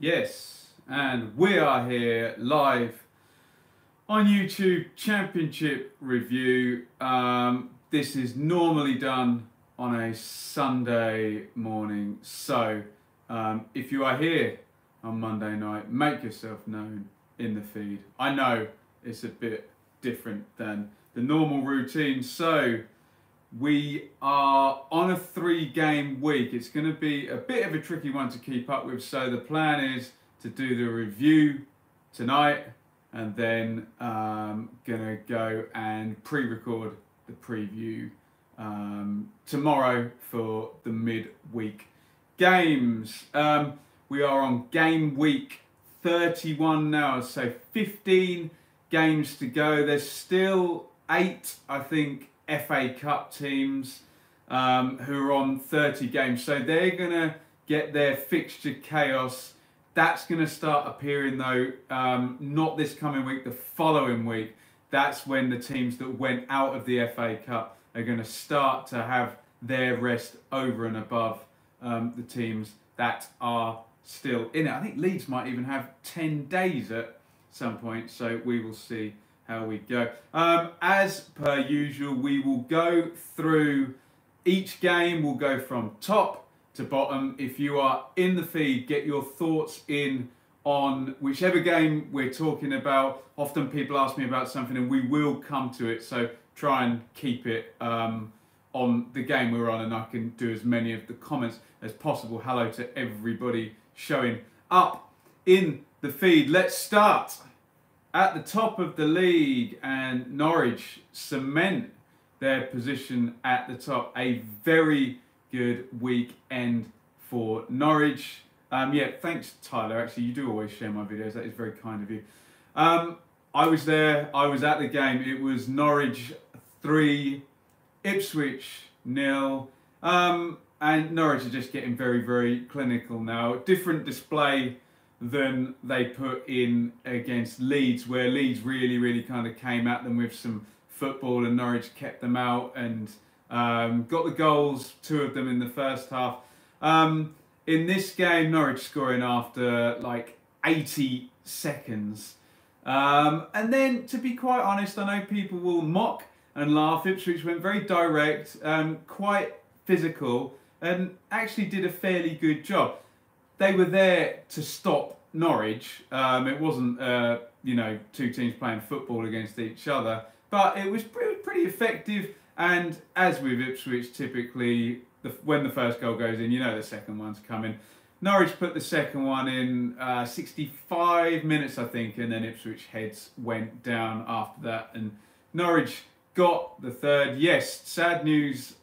Yes, and we are here live on YouTube Championship review. This is normally done on a Sunday morning, so if you are here on Monday night, make yourself known in the feed. I know it's a bit different than the normal routine, so we are on a 3-game week. It's going to be a bit of a tricky one to keep up with, so the plan is to do the review tonight and then gonna go and pre-record the preview tomorrow for the mid-week games. We are on game week 31 now, so 15 games to go. There's still 8, I think, FA Cup teams who are on 30 games, so they're gonna get their fixture chaos. That's gonna start appearing though, not this coming week, the following week. That's when the teams that went out of the FA Cup are gonna start to have their rest over and above the teams that are still in it. I think Leeds might even have 10 days at some point, so we will see how we go. As per usual, we will go through each game. We'll go from top to bottom. If you are in the feed, get your thoughts in on whichever game we're talking about. Often people ask me about something and we will come to it, so try and keep it on the game we're on, and I can do as many of the comments as possible. Hello to everybody showing up in the feed. Let's start at the top of the league, and Norwich cement their position at the top. A very good weekend for Norwich. Yeah, thanks Tyler, actually you do always share my videos, that is very kind of you. I was there, I was at the game. It was Norwich 3, Ipswich 0, and Norwich are just getting very, very clinical now. Different display than they put in against Leeds, where Leeds really kind of came at them with some football and Norwich kept them out and got the goals, 2 of them in the first half. In this game, Norwich scoring after like 80 seconds. And then, to be quite honest, I know people will mock and laugh. Ipswich went very direct, quite physical, and actually did a fairly good job. They were there to stop Norwich. It wasn't, you know, 2 teams playing football against each other, but it was pretty effective. And as with Ipswich, typically, when the first goal goes in, you know the second one's coming. Norwich put the second one in 65 minutes, I think, and then Ipswich heads went down after that, and Norwich got the third. Yes, sad news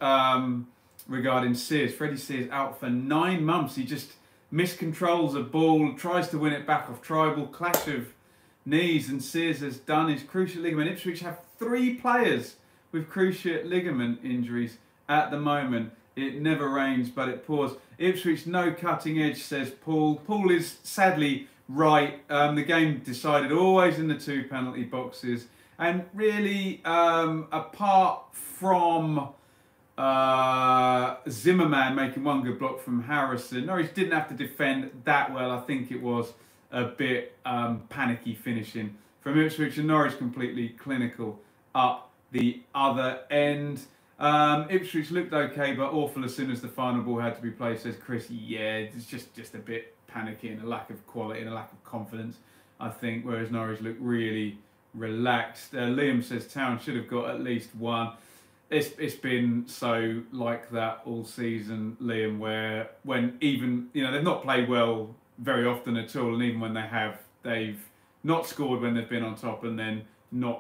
regarding Sears. Freddie Sears out for 9 months. He just miscontrols a ball, tries to win it back off Tribal, clash of knees, and Sears has done his cruciate ligament. Ipswich have 3 players with cruciate ligament injuries at the moment. It never rains, but it pours. Ipswich no cutting edge, says Paul. Paul is sadly right. The game decided always in the 2 penalty boxes, and really, apart from Zimmerman making 1 good block from Harrison, Norwich didn't have to defend that well. I think it was a bit panicky finishing from Ipswich, and Norwich completely clinical up the other end. Ipswich looked okay, but awful as soon as the final ball had to be played, says Chris. Yeah, it's just a bit panicky and a lack of quality and a lack of confidence, I think, whereas Norwich looked really relaxed. Liam says Town should have got at least 1. It's been so like that all season, Liam, where when even, you know, they've not played well very often at all, and even when they have, they've not scored when they've been on top, and then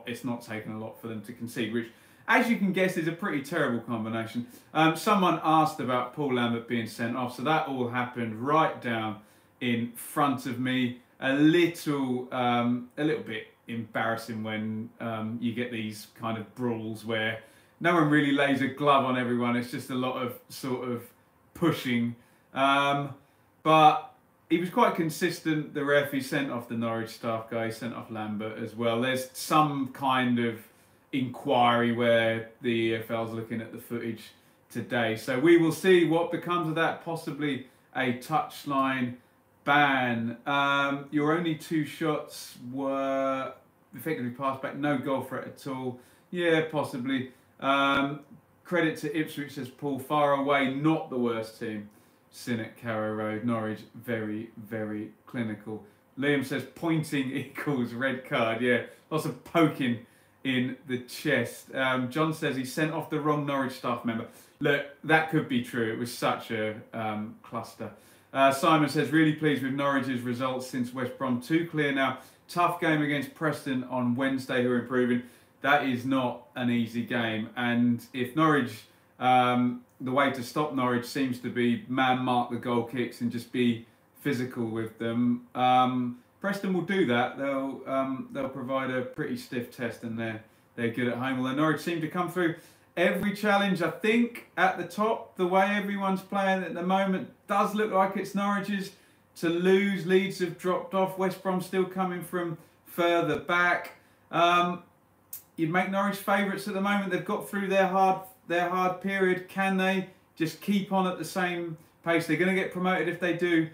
it's not taken a lot for them to concede, which, as you can guess, is a pretty terrible combination. Someone asked about Paul Lambert being sent off, so that all happened right down in front of me. A little bit embarrassing when you get these kind of brawls where no one really lays a glove on everyone. It's just a lot of sort of pushing. But he was quite consistent, the ref. He sent off the Norwich staff guy, he sent off Lambert as well. There's some kind of inquiry where the EFL's looking at the footage today. So we will see what becomes of that. Possibly a touchline ban. Your only 2 shots were effectively passed back, no goal threat at all. Yeah, possibly. Credit to Ipswich, says Paul. Far away, not the worst team. Sin at Carrow Road. Norwich, very, very clinical. Liam says pointing equals red card. Yeah, lots of poking in the chest. John says he sent off the wrong Norwich staff member. Look, that could be true. It was such a cluster. Simon says, really pleased with Norwich's results since West Brom. 2 clear now. Tough game against Preston on Wednesday, who are improving. That is not an easy game. And if Norwich, the way to stop Norwich seems to be man-mark the goal kicks and just be physical with them. Preston will do that. They'll provide a pretty stiff test, and they're good at home. Although Norwich seem to come through every challenge, I think, at the top. The way everyone's playing at the moment does look like it's Norwich's to lose. Leeds have dropped off. West Brom still coming from further back. You'd make Norwich favourites at the moment. They've got through their hard period. Can they just keep on at the same pace? They're going to get promoted if they do.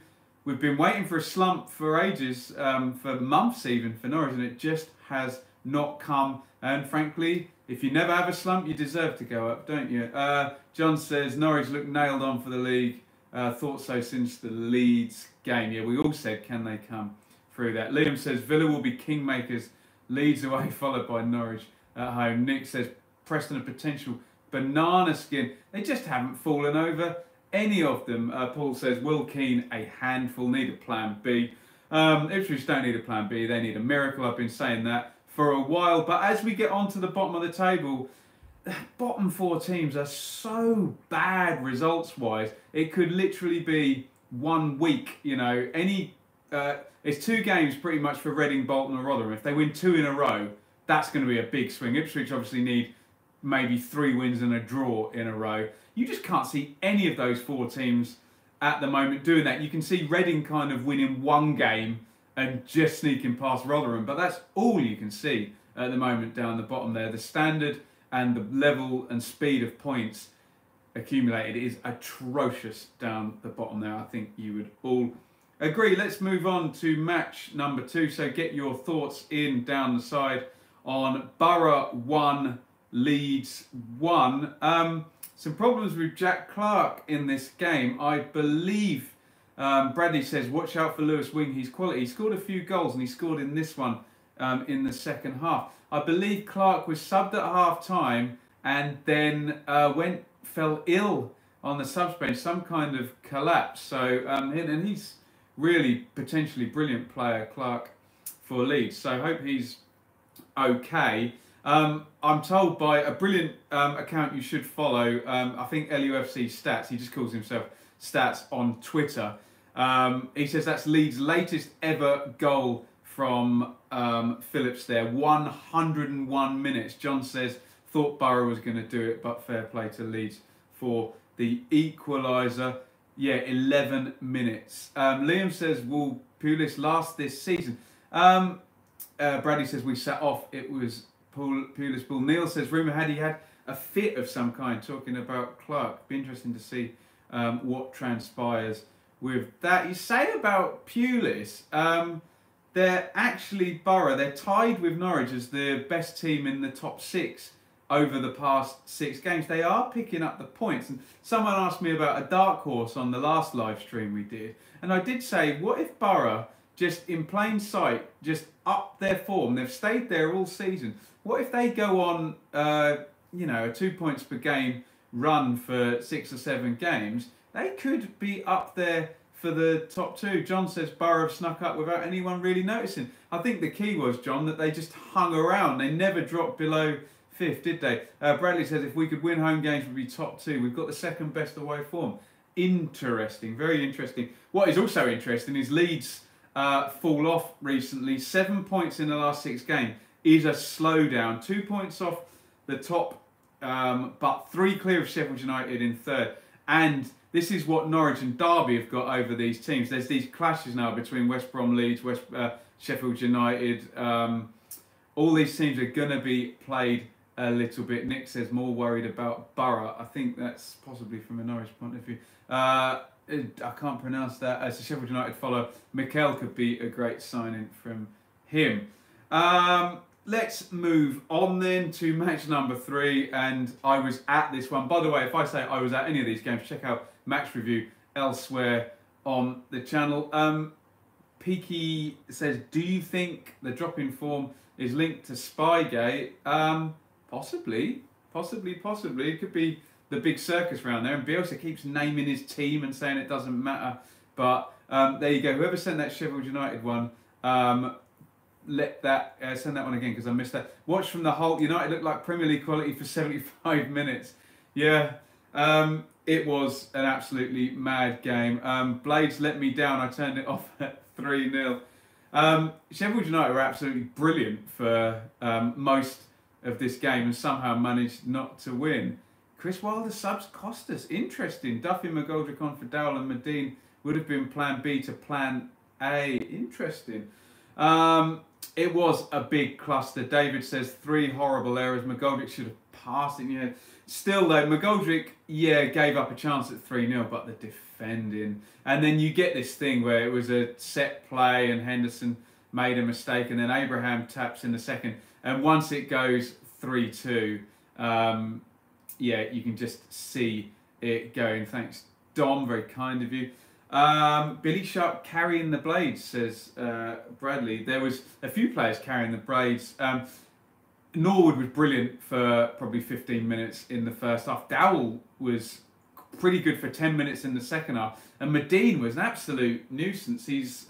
We've been waiting for a slump for ages, for months even, for Norwich, and it just has not come. And frankly, if you never have a slump, you deserve to go up, don't you? John says, Norwich look nailed on for the league. Thought so since the Leeds game. Yeah, we all said, can they come through that? Liam says, Villa will be kingmakers. Leeds away, followed by Norwich at home. Nick says, Preston a potential banana skin. They just haven't fallen over any of them. Paul says, Will Keane, a handful, need a plan B. Ipswich don't need a plan B, they need a miracle. I've been saying that for a while. But as we get onto the bottom of the table, the bottom 4 teams are so bad results-wise. It could literally be 1 week, you know. It's 2 games pretty much for Reading, Bolton or Rotherham. If they win 2 in a row, that's going to be a big swing. Ipswich obviously need maybe 3 wins and a draw in a row. You just can't see any of those 4 teams at the moment doing that. You can see Reading kind of winning 1 game and just sneaking past Rotherham, but that's all you can see at the moment down the bottom there. The standard and the level and speed of points accumulated is atrocious down the bottom there. I think you would all agree. Let's move on to match number 2. So get your thoughts in down the side on Borough 1, Leeds 1. Some problems with Jack Clarke in this game. I believe Bradley says, watch out for Lewis Wing. He's quality. He scored a few goals and he scored in this one in the second half. I believe Clarke was subbed at half time and then fell ill on the subs bench, some kind of collapse. So and he's really potentially brilliant player, Clarke, for Leeds. So I hope he's okay. I'm told by a brilliant account you should follow, I think LUFC Stats, he just calls himself Stats on Twitter. He says that's Leeds' latest ever goal from Phillips there, 101 minutes. John says, thought Borough was going to do it, but fair play to Leeds for the equaliser. Yeah, 11 minutes. Liam says, will Pulis last this season? Bradley says, we sat off, it was Pulis Bull. Neil says, rumour had he had a fit of some kind, talking about Clarke. Be interesting to see what transpires with that. You say about Pulis, they're actually Borough, they're tied with Norwich as the best team in the top 6 over the past 6 games. They are picking up the points. And someone asked me about a dark horse on the last live stream we did. And I did say, what if Borough, just in plain sight, just up their form? They've stayed there all season. What if they go on, a 2 points per game run for 6 or 7 games? They could be up there for the top 2. John says Borough have snuck up without anyone really noticing. I think the key was, John, that they just hung around. They never dropped below 5th, did they? Bradley says if we could win home games, we'd be top 2. We've got the 2nd best away form. Interesting, very interesting. What is also interesting is Leeds fall off recently. 7 points in the last 6 games is a slowdown. 2 points off the top, but 3 clear of Sheffield United in 3rd. And this is what Norwich and Derby have got over these teams. There's these clashes now between West Brom, Leeds, Sheffield United. All these teams are going to be played a little bit. Nick says more worried about Borough. I think that's possibly from a Norwich point of view. I can't pronounce that. As a Sheffield United follower, Mikel could be a great signing from him. Let's move on then to match number 3, and I was at this one. By the way, if I say I was at any of these games, check out match review elsewhere on the channel. Peaky says, do you think the drop in form is linked to Spygate? Possibly. It could be the big circus round there, and Bielsa keeps naming his team and saying it doesn't matter. But there you go. Whoever sent that Sheffield United one, let that send that one again because I missed that. Watch from the Holt. United looked like Premier League quality for 75 minutes. Yeah, it was an absolutely mad game. Blades let me down. I turned it off at 3-0. Sheffield United were absolutely brilliant for most of this game and somehow managed not to win. Chris Wilder subs cost us. Interesting. Duffy, McGoldrick on for Dowell and Medine would have been plan B to plan A. Interesting. It was a big cluster. David says 3 horrible errors. McGoldrick should have passed it. Yeah. Still though, McGoldrick, gave up a chance at 3-0, but the defending. And then you get this thing where it was a set play and Henderson made a mistake and then Abraham taps in the second. And once it goes 3-2, you can just see it going. Thanks, Dom. Very kind of you. Billy Sharp carrying the Blades, says Bradley. There was a few players carrying the Blades. Norwood was brilliant for probably 15 minutes in the first half. Dowell was pretty good for 10 minutes in the second half. And Medine was an absolute nuisance. He's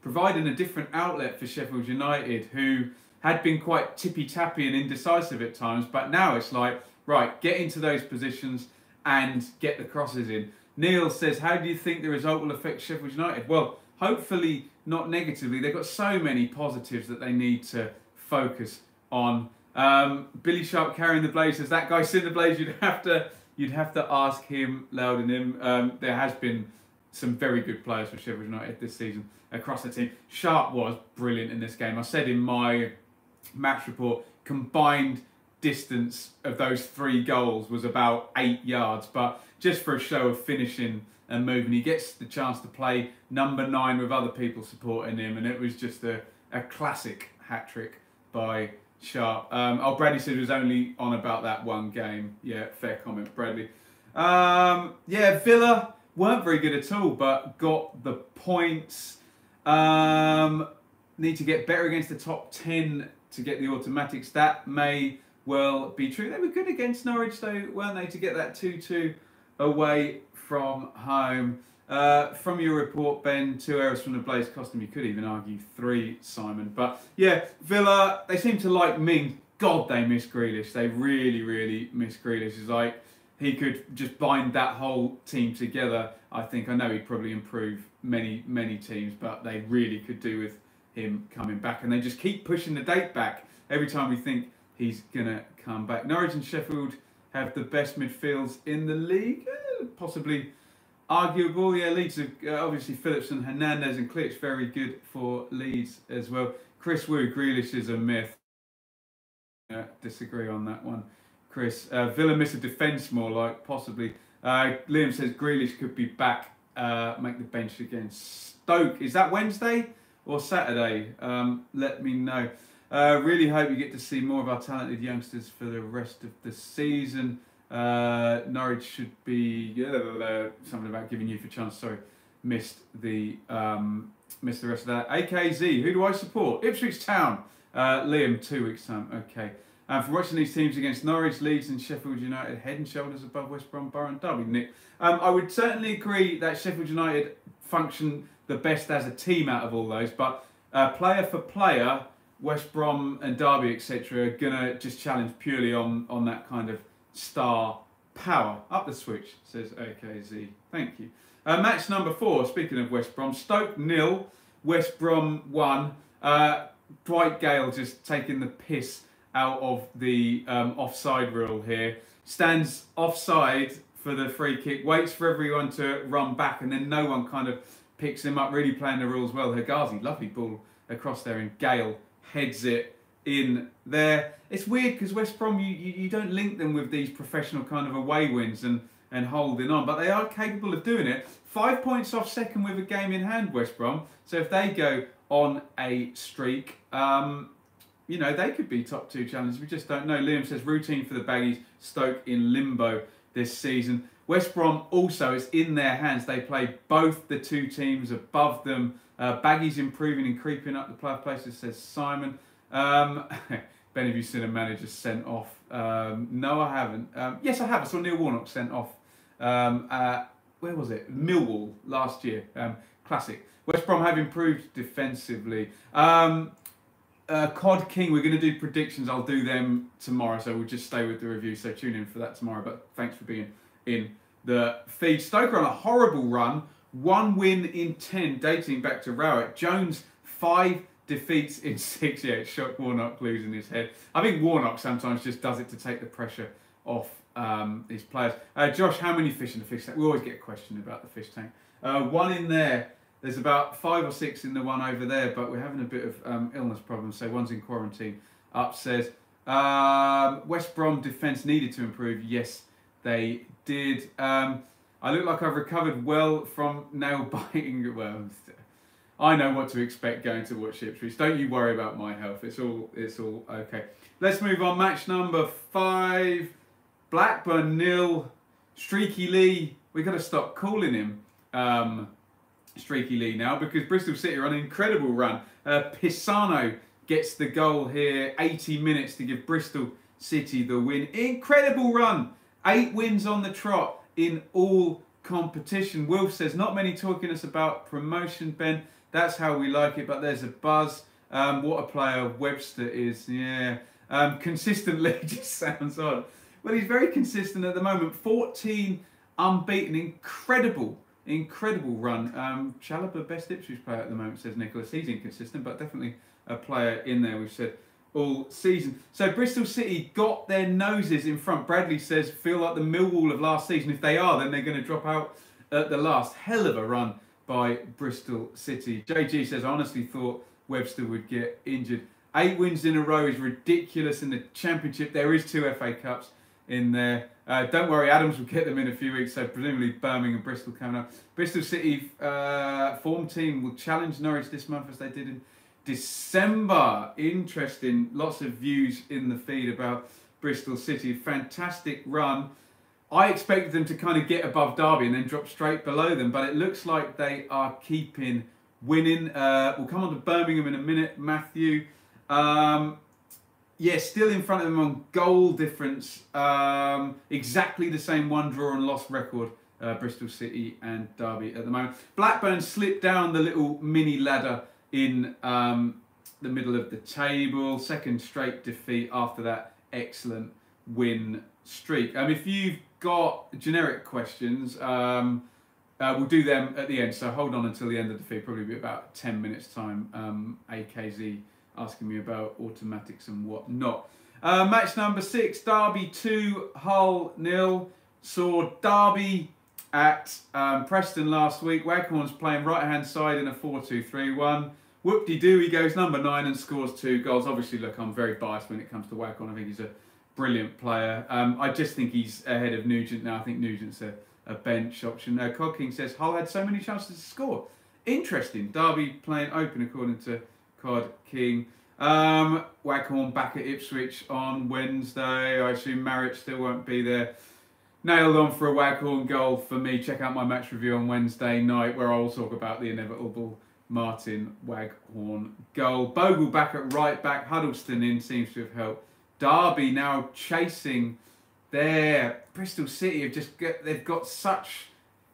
providing a different outlet for Sheffield United, who had been quite tippy-tappy and indecisive at times. But now it's like, right, get into those positions and get the crosses in. Neil says, how do you think the result will affect Sheffield United? Well, hopefully not negatively. They've got so many positives that they need to focus on. Billy Sharp carrying the Blades says, that guy seen the Blades, you'd have to ask him, Loud and him. There has been some very good players for Sheffield United this season across the team. Sharp was brilliant in this game. I said in my match report, combined distance of those 3 goals was about 8 yards, but just for a show of finishing and moving, he gets the chance to play number 9 with other people supporting him, and it was just a classic hat-trick by Sharp. Bradley said it was only on about that one game. Yeah, fair comment, Bradley. Villa weren't very good at all, but got the points. Need to get better against the top 10 to get the automatics. That may well be true. They were good against Norwich though, weren't they, to get that 2-2 away from home. From your report, Ben, 2 errors from the Blades cost them, you could even argue 3, Simon. But yeah, Villa, they seem to like Ming. God, they miss Grealish. They really, really miss Grealish. It's like he could just bind that whole team together. I know he'd probably improve many, many teams, but they really could do with him coming back. And they just keep pushing the date back every time we think he's going to come back. Norwich and Sheffield have the best midfields in the league. Possibly arguable. Yeah, Leeds are obviously Phillips and Hernandez and Klitsch, very good for Leeds as well. Chris Wu, Grealish is a myth. Disagree on that one, Chris. Villa miss a defence more like, possibly. Liam says Grealish could be back, make the bench against Stoke. Is that Wednesday or Saturday? Let me know. Really hope you get to see more of our talented youngsters for the rest of the season. Norwich should be something about giving youth a chance. Sorry, missed the rest of that. AKZ, who do I support? Ipswich Town. Liam, 2 weeks time. Okay. From watching these teams against Norwich, Leeds and Sheffield United, head and shoulders above West Brom, Borough and Derby. Nick, I would certainly agree that Sheffield United function the best as a team out of all those, but player for player, West Brom and Derby, etc., are going to just challenge purely on that kind of star power. Up the switch, says AKZ. Thank you. Match number 4, speaking of West Brom, Stoke 0, West Brom 1. Dwight Gale just taking the piss out of the offside rule here. Stands offside for the free kick, waits for everyone to run back, and then no one kind of picks him up, really playing the rules well. Hegazi, lovely ball across there, and Gale heads it in there. It's weird because West Brom, you don't link them with these professional kind of away wins, and and holding on. But they are capable of doing it. 5 points off second with a game in hand, West Brom. So if they go on a streak, you know, they could be top 2 challengers. We just don't know. Liam says routine for the Baggies. Stoke in limbo this season. West Brom also, it's in their hands. They play both the 2 teams above them. Baggies improving and creeping up the playoff places, says Simon. Ben, have you seen a manager sent off? No, I haven't. Yes, I have. I saw Neil Warnock sent off. Where was it? Millwall last year. Classic. West Brom have improved defensively. Cod King, we're going to do predictions. I'll do them tomorrow, so we'll just stay with the review. So tune in for that tomorrow. But thanks for being in the feed. Stoke are on a horrible run. 1 win in 10, dating back to Rowett. Jones, 5 defeats in 6. Yeah, it shocked Warnock losing his head. I think Warnock sometimes just does it to take the pressure off his players. Josh, how many fish in the fish tank? We always get a question about the fish tank. 1 in there. There's about 5 or 6 in the one over there, but we're having a bit of illness problems, so one's in quarantine. Up says, West Brom defence needed to improve. Yes, they did. I look like I've recovered well from nail biting. Well, I know what to expect going to watch Ipswich. Don't you worry about my health. It's all okay. Let's move on. Match number 5. Blackburn 0. Streaky Lee. We've got to stop calling him Streaky Lee now, because Bristol City are on an incredible run. Pisano gets the goal here. 80 minutes to give Bristol City the win. Incredible run. 8 wins on the trot in all competition. Wilf says, not many talking us about promotion, Ben. That's how we like it, but there's a buzz. What a player Webster is. Yeah. Consistently just sounds odd. Well, he's very consistent at the moment. 14 unbeaten. Incredible run. Chalobah, best Ipswich player at the moment, says Nicholas. He's inconsistent, but definitely a player in there, we've said all season. So Bristol City got their noses in front. Bradley says, feel like the Millwall of last season. If they are, then they're going to drop out at the last. Hell of a run by Bristol City. JG says, I honestly thought Webster would get injured. 8 wins in a row is ridiculous in the Championship. There is 2 FA Cups in there. Don't worry, Adams will get them in a few weeks, so presumably Birmingham and Bristol coming up. Bristol City form team will challenge Norwich this month as they did in December. Interesting. Lots of views in the feed about Bristol City. Fantastic run. I expected them to kind of get above Derby and then drop straight below them, but it looks like they are keeping winning. We'll come on to Birmingham in a minute. Matthew. Yeah, still in front of them on goal difference. Exactly the same 1 draw and loss record, Bristol City and Derby at the moment. Blackburn slipped down the little mini ladder in the middle of the table. 2nd straight defeat after that excellent win streak. If you've got generic questions, we'll do them at the end. So hold on until the end of the feed, probably be about 10 minutes time. AKZ asking me about automatics and whatnot. Match number 6, Derby 2, Hull 0. Saw Derby at Preston last week. Waghorn's playing right-hand side in a 4-2-3-1. Whoop-de-doo, he goes number 9 and scores 2 goals. Obviously, look, I'm very biased when it comes to Waghorn. I think he's a brilliant player. I just think he's ahead of Nugent now. I think Nugent's a bench option. Cod King says, Hull had so many chances to score. Interesting. Derby playing open according to Cod King. Waghorn back at Ipswich on Wednesday. I assume Marriott still won't be there. Nailed on for a Waghorn goal for me. Check out my match review on Wednesday night where I'll talk about the inevitable Martin Waghorn goal. Bogle back at right back. Huddleston in seems to have helped. Derby now chasing their Bristol City. They've got such...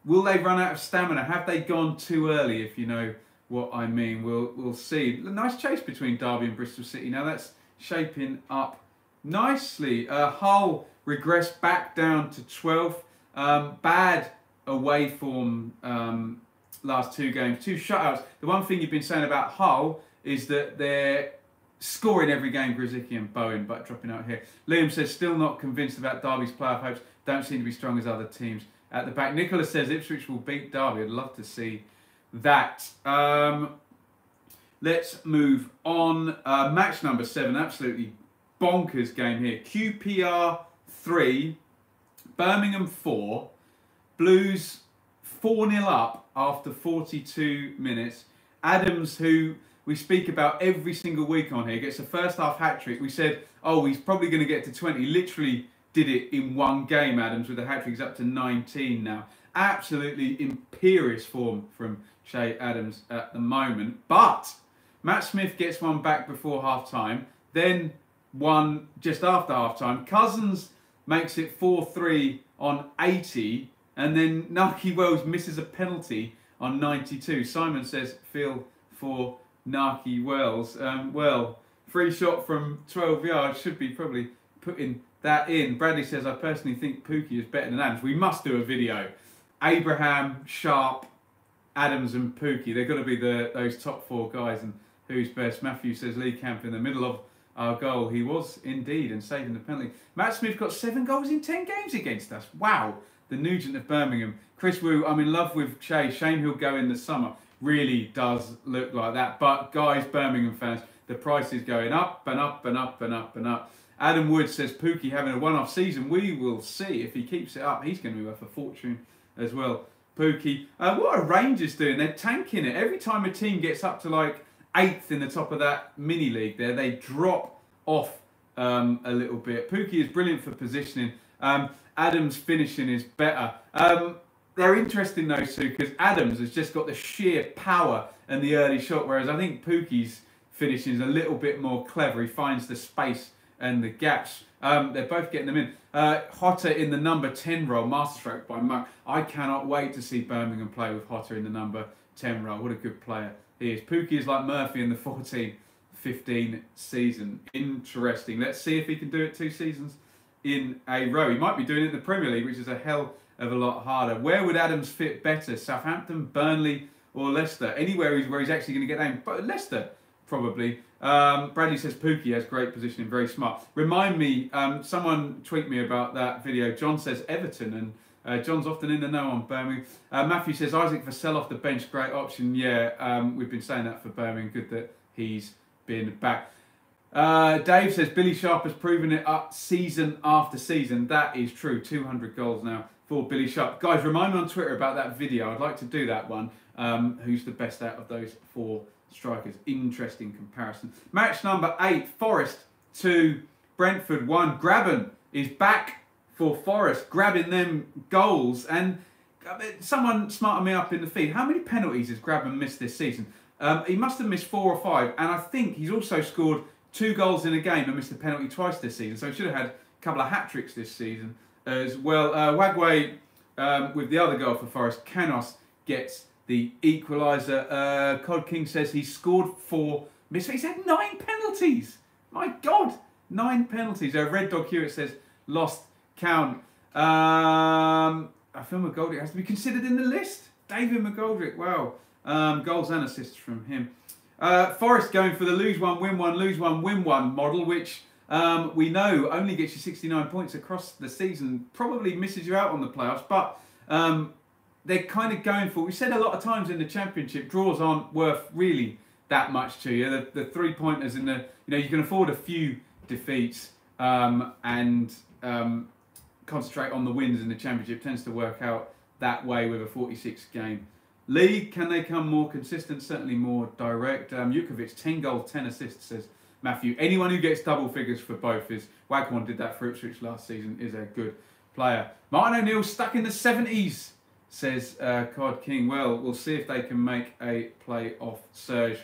Will they run out of stamina? Have they gone too early, if you know what I mean? We'll see. Nice chase between Derby and Bristol City. Now that's shaping up nicely. Hull regressed back down to 12th. Bad away form last 2 games. 2 shutouts. The one thing you've been saying about Hull is that they're scoring every game, Grzycki and Bowen, but dropping out here. Liam says, still not convinced about Derby's playoff hopes. Don't seem to be strong as other teams at the back. Nicholas says Ipswich will beat Derby. I'd love to see that. Let's move on. Match number 7, absolutely bonkers game here. QPR 3, Birmingham 4. Blues 4-0 up after 42 minutes. Adams, who we speak about every single week on here, gets a first half hat-trick. We said, oh, he's probably going to get to 20. Literally did it in one game, Adams, with a hat-trick. He's up to 19 now. Absolutely imperious form from Che Adams at the moment. But Matt Smith gets one back before half-time, then one just after half-time. Cousins makes it 4-3 on 80, and then Nahki Wells misses a penalty on 92. Simon says, feel for Nahki Wells. Well, free shot from 12 yards, should be probably putting that in. Bradley says, I personally think Pookie is better than Adams. We must do a video. Abraham, Sharp, Adams and Pookie. They've got to be those top four guys. And who's best? Matthew says, Lee Camp in the middle of our goal. He was indeed, and saving the penalty. Matt Smith got 7 goals in 10 games against us. Wow. The Nugent of Birmingham. Chris Wu, I'm in love with Che. Shame he'll go in the summer. Really does look like that. But guys, Birmingham fans, the price is going up and up and up and up and up. Adam Wood says, Pookie having a one-off season. We will see. If he keeps it up, he's going to be worth a fortune as well. Pookie. What are Rangers doing? They're tanking it. Every time a team gets up to like 8th in the top of that mini league there, they drop off a little bit. Pookie is brilliant for positioning. Adams' finishing is better. They're interesting those two because Adams has just got the sheer power and the early shot, whereas I think Pookie's finishing is a little bit more clever. He finds the space and the gaps. They're both getting them in. Hotter in the number 10 role, masterstroke by Monk. I cannot wait to see Birmingham play with Hotter in the number 10 role. What a good player he is. Pookie is like Murphy in the 14-15 season. Interesting. Let's see if he can do it 2 seasons in a row. He might be doing it in the Premier League, which is a hell of a lot harder. Where would Adams fit better? Southampton, Burnley or Leicester? Anywhere where he's actually going to get aimed. But Leicester, probably. Bradley says Pookie has great positioning, very smart. Remind me, someone tweet me about that video. John says Everton, and John's often in the know on Birmingham. Matthew says Isaac for sell off the bench, great option. Yeah, we've been saying that for Birmingham. Good that he's been back. Dave says Billy Sharp has proven it up season after season. That is true. 200 goals now for Billy Sharp. Guys, remind me on Twitter about that video. I'd like to do that one. Who's the best out of those 4 strikers? Interesting comparison. Match number 8, Forest 2, Brentford 1. Grabban is back for Forest, grabbing them goals. And someone smarted me up in the feed. How many penalties has Grabban missed this season? He must have missed 4 or 5. And I think he's also scored 2 goals in a game and missed a penalty twice this season. So he should have had a couple of hat-tricks this season as well. Wagway with the other goal for Forest. Canos gets the equaliser. Cod King says he scored 4. He's had 9 penalties. My God, 9 penalties. Red Dog Hewitt says lost count. Phil McGoldrick has to be considered in the list. David McGoldrick, wow. Goals and assists from him. Forest going for the lose one, win one, lose one, win one model, which we know only gets you 69 points across the season. Probably misses you out on the playoffs, but they're kind of going for, we said a lot of times in the Championship, draws aren't worth really that much to you. The 3-pointers in the, you can afford a few defeats and concentrate on the wins in the Championship. Tends to work out that way with a 46-game league. Can they come more consistent? Certainly more direct. Jukovic, 10 goals, 10 assists, says Matthew. Anyone who gets double figures for both is, Waghorn did that for Ipswich last season, is a good player. Martin O'Neill stuck in the 70s, says Cod King. Well, we'll see if they can make a play-off surge.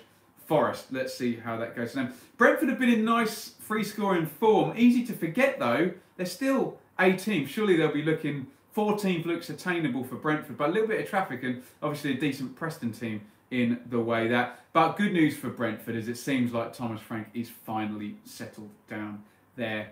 Forest, let's see how that goes. Now, Brentford have been in nice free-scoring form. Easy to forget, though, they're still a team. Surely they'll be looking, 14th looks attainable for Brentford, but a little bit of traffic and obviously a decent Preston team in the way that. But good news for Brentford is it seems like Thomas Frank is finally settled down there.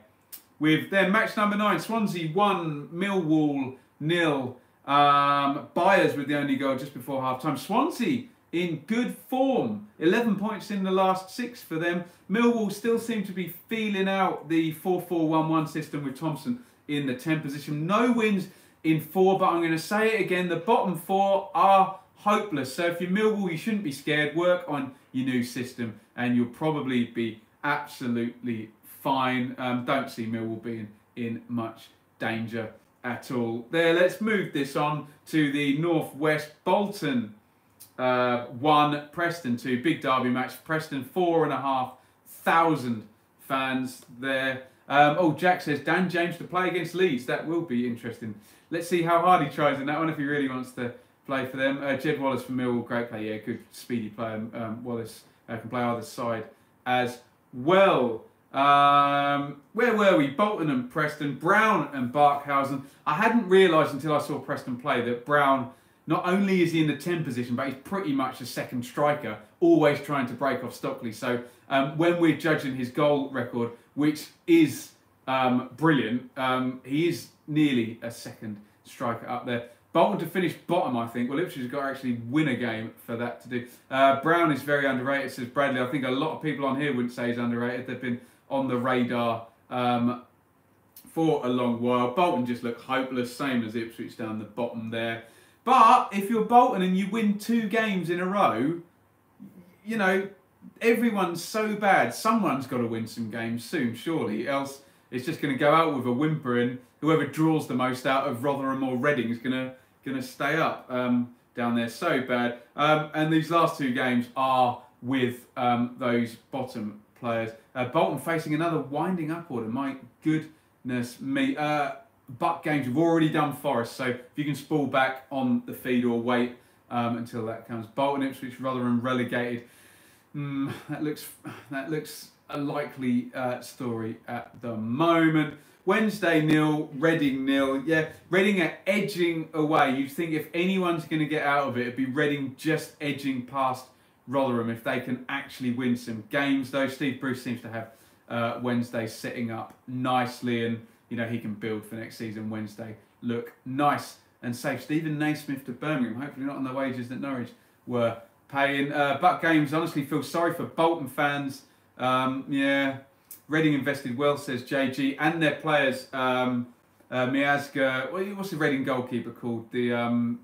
With their match number 9, Swansea 1, Millwall 0. Byers with the only goal just before half-time. Swansea in good form. 11 points in the last 6 for them. Millwall still seem to be feeling out the 4-4-1-1 system with Thompson in the 10 position. No wins in 4, but I'm going to say it again. The bottom 4 are hopeless. So if you're Millwall, you shouldn't be scared. Work on your new system and you'll probably be absolutely fine. Don't see Millwall being in much danger at all. There, let's move this on to the Northwest. Bolton 1, Preston 2. Big derby match. Preston 4,500 fans there. Jack says Dan James to play against Leeds. That will be interesting. Let's see how hard he tries in that one if he really wants to play for them. Jed Wallace for Millwall, great player. Yeah, good speedy player. Wallace can play either side as well. Where were we? Bolton and Preston, Brown and Barkhausen. I hadn't realised until I saw Preston play that Brown, not only is he in the 10 position, but he's pretty much a second striker, always trying to break off Stockley. So when we're judging his goal record, which is brilliant, he is nearly a second striker up there. Bolton to finish bottom, I think. Well, Ipswich has got to actually win a game for that to do. Brown is very underrated, says Bradley. I think a lot of people on here wouldn't say he's underrated. They've been on the radar for a long while. Bolton just look hopeless, same as Ipswich down the bottom there. But if you're Bolton and you win 2 games in a row, you know, everyone's so bad. Someone's got to win some games soon, surely. Else it's just going to go out with a whimper, and whoever draws the most out of Rotherham or Reading is going to stay up down there. So bad. And these last 2 games are with those bottom players. Bolton facing another winding up order. My goodness me. But games, we've already done Forest, so if you can spool back on the feed or wait until that comes. Bolton, Ipswich, Rotherham relegated. That looks a likely story at the moment. Wednesday 0, Reading 0. Yeah, Reading are edging away. You'd think if anyone's going to get out of it, it'd be Reading just edging past Rotherham if they can actually win some games. Though Steve Bruce seems to have Wednesday setting up nicely, and you know he can build for next season. Wednesday look nice and safe. Stephen Naismith to Birmingham, hopefully not on the wages that Norwich were paying. But games, honestly feel sorry for Bolton fans. Yeah, Reading invested well, says JG, and their players. Miazga, what's the Reading goalkeeper called? The I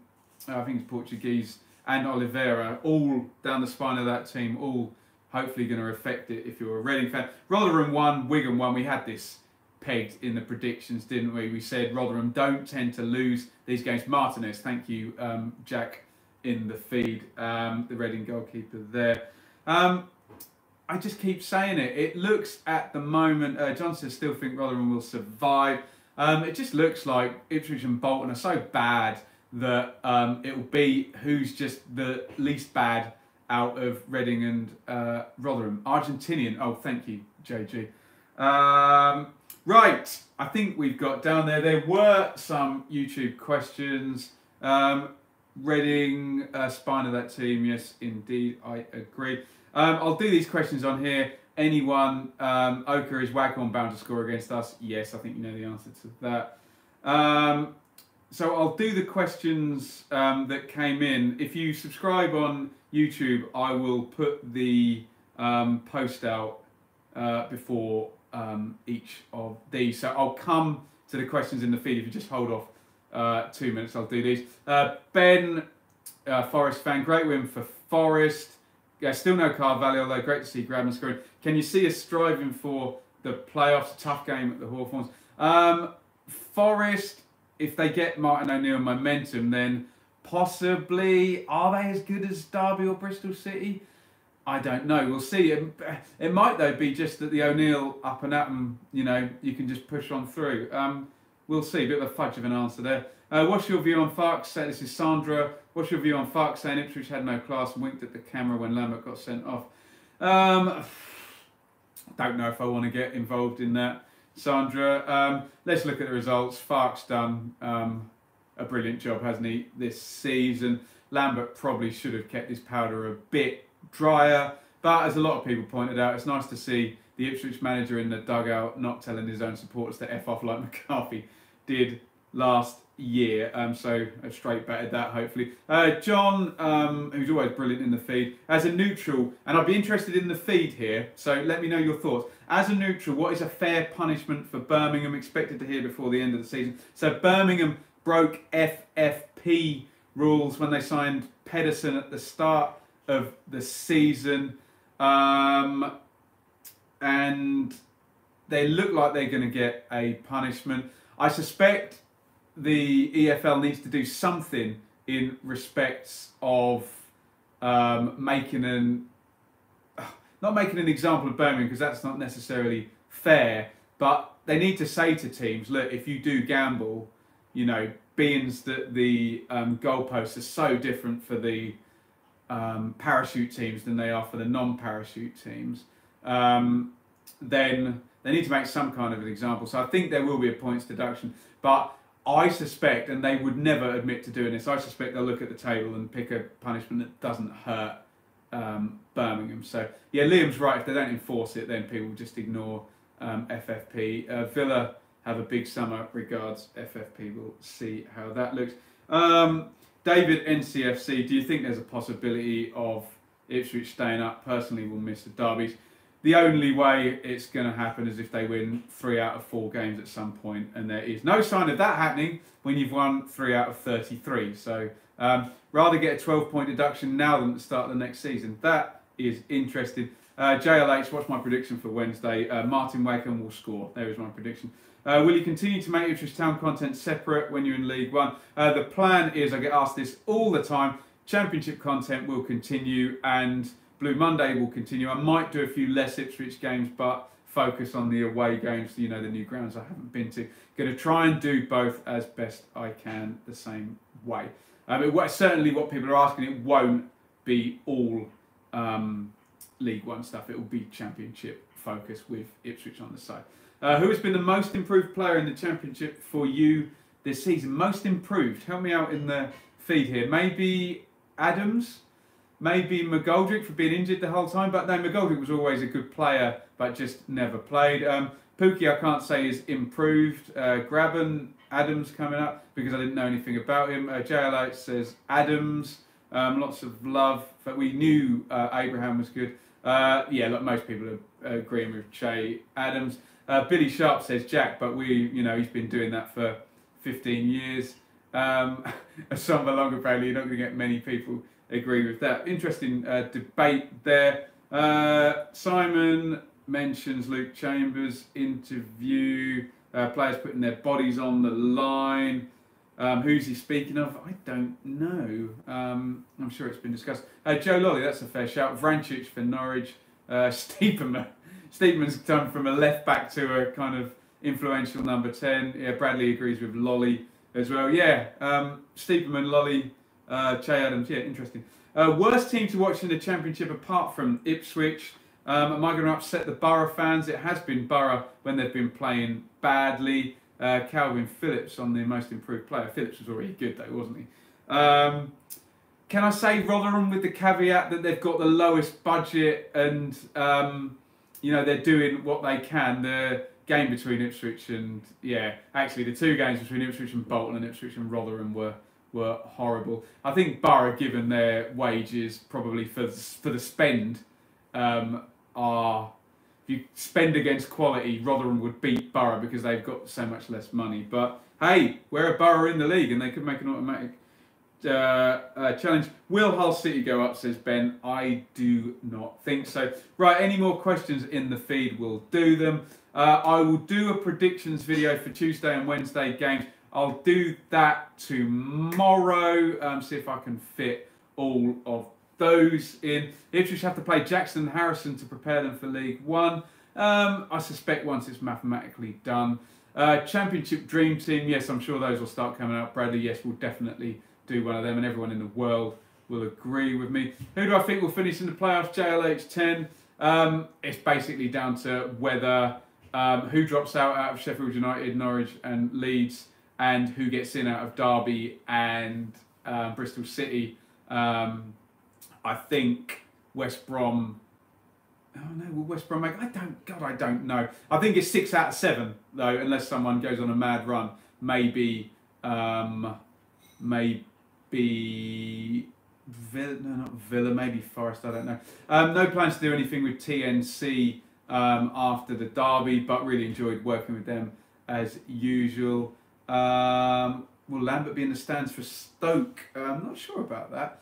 think it's Portuguese, and Oliveira, all down the spine of that team, all hopefully going to affect it if you're a Reading fan. Rotherham 1, Wigan 1. We had this pegged in the predictions, didn't we? We said Rotherham don't tend to lose these games. Martinez, thank you, Jack, in the feed, the Reading goalkeeper there. I just keep saying it. It looks at the moment, John says still think Rotherham will survive. It just looks like Ipswich and Bolton are so bad that it will be who's just the least bad out of Reading and Rotherham. Argentinian. Oh, thank you, JG. Right, I think we've got down there. There were some YouTube questions. Reading, spine of that team. Yes, indeed, I agree. I'll do these questions on here. Anyone, Oka, is Waghorn bound to score against us? Yes, I think you know the answer to that. So I'll do the questions that came in. If you subscribe on YouTube, I will put the post out before each of these. So I'll come to the questions in the feed. If you just hold off 2 minutes, I'll do these. Ben, Forest fan, great win for Forest. Yeah, still no Carvalho, although great to see Grabban scoring. Can you see us striving for the playoffs? Tough game at the Hawthorns. Forest, if they get Martin O'Neill momentum, then possibly, are they as good as Derby or Bristol City? I don't know. We'll see. It might, though, be just that the O'Neill up and at them, you know, you can just push on through. We'll see. A bit of a fudge of an answer there. What's your view on Farks? This is Sandra. What's your view on Farks saying Ipswich had no class and winked at the camera when Lambert got sent off? Don't know if I want to get involved in that, Sandra. Let's look at the results. Farks done a brilliant job, hasn't he, this season? Lambert probably should have kept his powder a bit drier, but as a lot of people pointed out, it's nice to see the Ipswich manager in the dugout not telling his own supporters to F off like McCarthy did last year. So I've straight batted that, hopefully. John, who's always brilliant in the feed, as a neutral, and I'd be interested in the feed here, so let me know your thoughts. As a neutral, what is a fair punishment for Birmingham? Expected to hear before the end of the season. So Birmingham broke FFP rules when they signed Pedersen at the start of the season, and they look like they're going to get a punishment. I suspect the EFL needs to do something in respects of making not making an example of Birmingham, because that's not necessarily fair, but they need to say to teams, look, if you do gamble, you know, being that the goalposts are so different for the parachute teams than they are for the non-parachute teams, then they need to make some kind of an example. So I think there will be a points deduction, but I suspect, and they would never admit to doing this, I suspect they'll look at the table and pick a punishment that doesn't hurt Birmingham. So yeah, Liam's right. If they don't enforce it, then people will just ignore FFP. Villa have a big summer. Regards, FFP. We'll see how that looks. David NCFC, do you think there's a possibility of Ipswich staying up? Personally, we'll miss the derbies. The only way it's going to happen is if they win 3 out of 4 games at some point, and there is no sign of that happening when you've won 3 out of 33. So rather get a 12-point deduction now than at the start of the next season. That is interesting. JLH, what's my prediction for Wednesday? Martin Wakeham will score. There is my prediction. Will you continue to make Ipswich Town content separate when you're in League One? The plan is, I get asked this all the time, Championship content will continue and Blue Monday will continue. I might do a few less Ipswich games, but focus on the away games, you know, the new grounds I haven't been to. Going to try and do both as best I can the same way. Certainly what people are asking, it won't be all League One stuff. It will be Championship focus with Ipswich on the side. Who has been the most improved player in the Championship for you this season? Most improved? Help me out in the feed here. Maybe Adams? Maybe McGoldrick for being injured the whole time, but no, McGoldrick was always a good player, but just never played. Pookie, I can't say is improved. Graben, Adams coming up because I didn't know anything about him. JLH says Adams, lots of love, but we knew Abraham was good. Yeah, like most people are agreeing with Che Adams. Billy Sharp says Jack, but he's been doing that for 15 years. A somber longer, apparently, you're not going to get many people agree with that. Interesting debate there. Simon mentions Luke Chambers interview, players putting their bodies on the line. Who's he speaking of? I don't know. I'm sure it's been discussed. Joe Lolly, that's a fair shout. Vrancic for Norwich. Steepman's done from a left back to a kind of influential number 10. Yeah, Bradley agrees with Lolly as well. Yeah, Steepman, Lolly, Che Adams, yeah, interesting. Worst team to watch in the Championship apart from Ipswich. Am I going to upset the Borough fans? It has been Borough when they've been playing badly. Calvin Phillips on the most improved player. Phillips was already good though, wasn't he? Can I say Rotherham with the caveat that they've got the lowest budget and they're doing what they can. The game between Ipswich and actually the 2 games between Ipswich and Bolton and Ipswich and Rotherham were horrible. I think Borough, given their wages, probably for the spend, are, if you spend against quality, Rotherham would beat Borough because they've got so much less money. But hey, we're a Borough in the league and they could make an automatic challenge. Will Hull City go up, says Ben? I do not think so. Right, any more questions in the feed, we'll do them. I will do a predictions video for Tuesday and Wednesday games. I'll do that tomorrow, see if I can fit all of those in. Ipswich have to play Jackson and Harrison to prepare them for League One. I suspect once it's mathematically done. Championship Dream Team, yes, I'm sure those will start coming out. Bradley, yes, we'll definitely do one of them, and everyone in the world will agree with me. Who do I think will finish in the playoffs? JLH 10. It's basically down to whether who drops out of Sheffield United, Norwich and Leeds, and who gets in out of Derby and Bristol City. I think West Brom. Oh no, will West Brom make? I don't know. I think it's 6 out of 7 though, unless someone goes on a mad run. Maybe Villa, no, not Villa. Maybe Forest. I don't know. No plans to do anything with TNC after the Derby, but really enjoyed working with them as usual. Will Lambert be in the stands for Stoke? I'm not sure about that.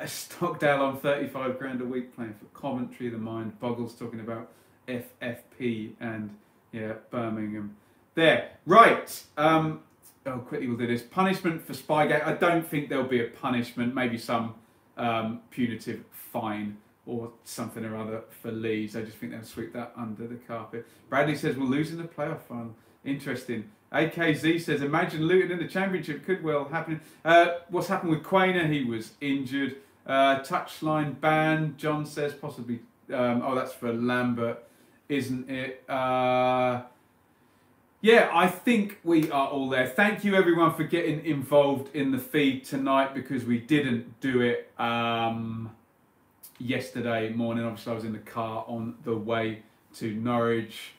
Stockdale on 35 grand a week playing for Coventry. The mind boggles, talking about FFP and Birmingham. There, right. Oh, quickly we'll do this. Punishment for Spygate. I don't think there'll be a punishment. Maybe some punitive fine or something or other for Leeds. I just think they'll sweep that under the carpet. Bradley says we'll lose in the playoff final. Interesting. AKZ says imagine Luton in the Championship could well happen. What's happened with Quainer? He was injured. Touchline ban. John says possibly. Oh, that's for Lambert, isn't it? Yeah, I think we are all there. Thank you everyone for getting involved in the feed tonight, because we didn't do it yesterday morning. Obviously I was in the car on the way to Norwich.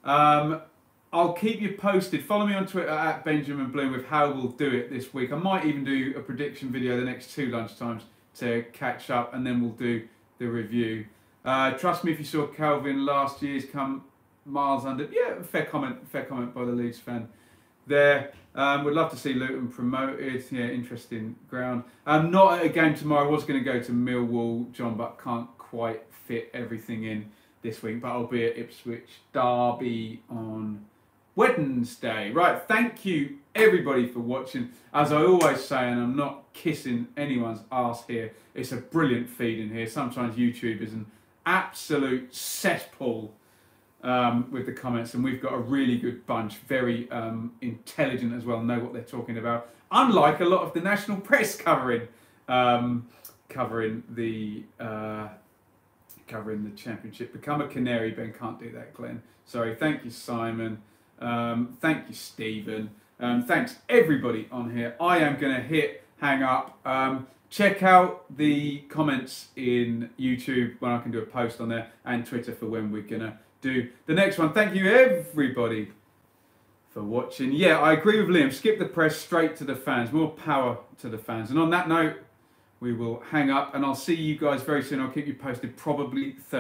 I'll keep you posted. Follow me on Twitter at Benjamin Bloom with how we'll do it this week. I might even do a prediction video the next 2 lunchtimes to catch up, and then we'll do the review. Trust me, if you saw Calvin last year's come miles under. Yeah, fair comment by the Leeds fan there. Would love to see Luton promoted. Yeah, interesting ground. Not at a game tomorrow. I was going to go to Millwall, John, but can't quite fit everything in this week. But I'll be at Ipswich Derby on Wednesday. Right, thank you everybody for watching. As I always say, and I'm not kissing anyone's arse here, it's a brilliant feed in here. Sometimes YouTube is an absolute cesspool with the comments, and we've got a really good bunch, very intelligent as well, know what they're talking about, unlike a lot of the national press covering the Championship. Become a canary, Ben. Can't do that, Glenn. Sorry. Thank you, Simon. Thank you, Stephen. Thanks everybody on here. I am going to hit hang up. Check out the comments in YouTube when I can do a post on there, and Twitter for when we're going to do the next one. Thank you everybody for watching. Yeah, I agree with Liam. Skip the press, straight to the fans. More power to the fans. And on that note, we will hang up, and I'll see you guys very soon. I'll keep you posted, probably Thursday.